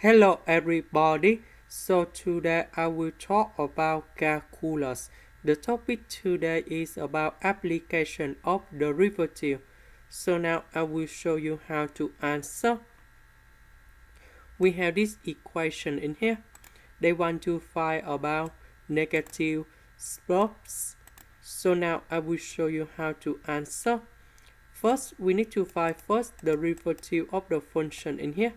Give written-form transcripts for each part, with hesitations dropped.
Hello everybody. So today I will talk about calculus. The topic today is about application of derivative. So now I will show you how to answer. We have this equation in here. They want to find about negative slopes. So now I will show you how to answer. First, we need to find first the derivative of the function in here.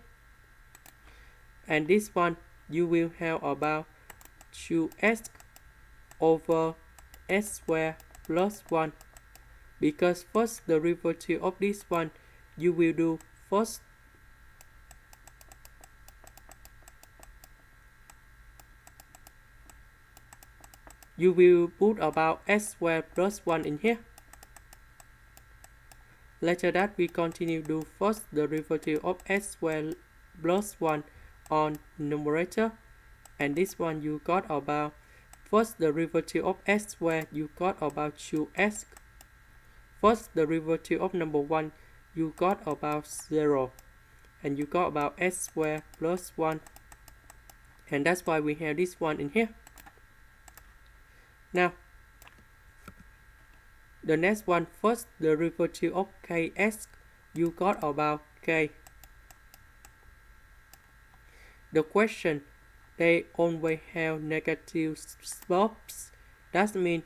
And this one you will have about 2x over s squared plus 1, because first the derivative of this one you will do first you will put about s squared plus 1 in here. Later that we continue do first the derivative of s squared plus 1 on numerator, and this one you got about first the derivative of s squared you got about 2x. First the derivative of number 1 you got about 0, and you got about s squared plus 1, and that's why we have this one in here. Now the next one, first the derivative of kx you got about k. The question, they always have negative slopes. That means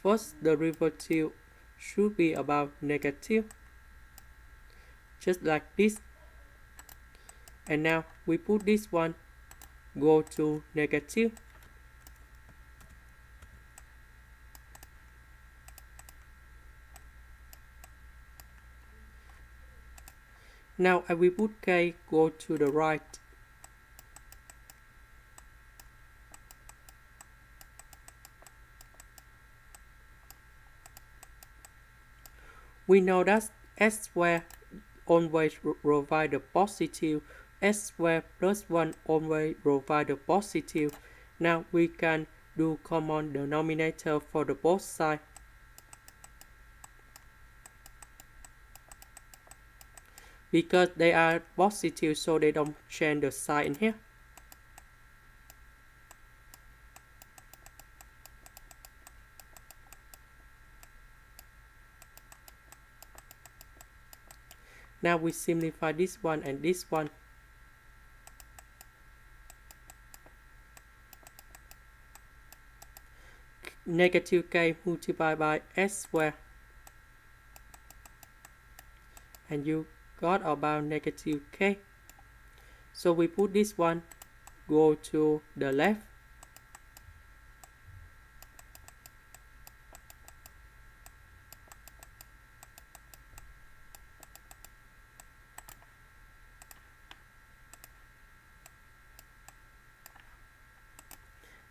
first the derivative should be about negative, just like this. And now we put this one go to negative. Now I will put k go to the right. We know that s squared always provide the positive, s squared plus 1 always provide the positive. Now we can do common denominator for the both sides. Because they are positive, so they don't change the sign in here. Now we simplify this one and this one. Negative k multiplied by s squared, and you got about negative k. So we put this one go to the left.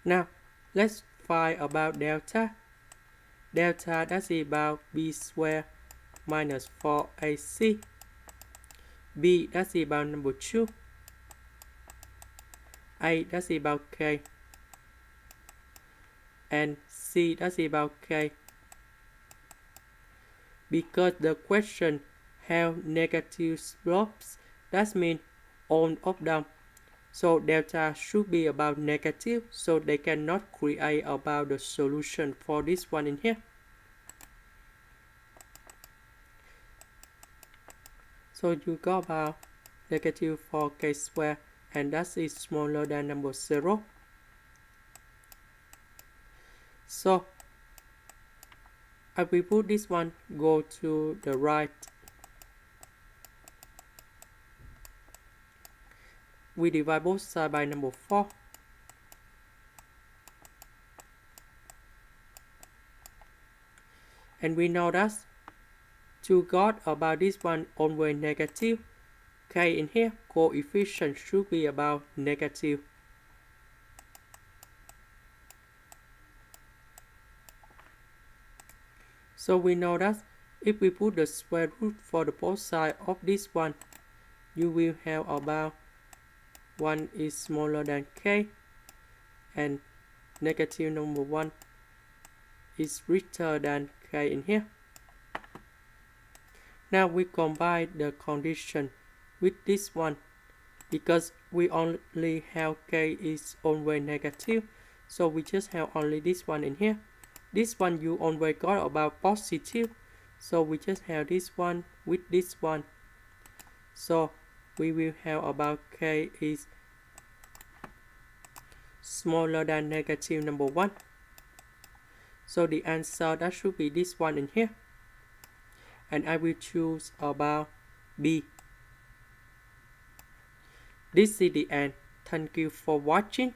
Now let's find about delta. Delta that's about b squared minus 4ac. B that's about number 2. A that's about k. And C that's about k. Because the question have negative slopes, that means all of them. So delta should be about negative, so they cannot create about the solution for this one in here. So you got about negative 4k squared, and that is smaller than number 0. So I will put this one go to the right. We divide both sides by number 4. And we know that to got about this one always negative, k in here coefficient should be about negative. So we know that if we put the square root for the both sides of this one, you will have about 1 is smaller than k, and negative number 1 is greater than k in here. Now we combine the condition with this one. because we only have k is always negative, so we just have only this one in here. This one you always got about positive, so we just have this one with this one. So we will have about k is smaller than negative number 1. So the answer that should be this one in here. And I will choose about B. This is the end. Thank you for watching.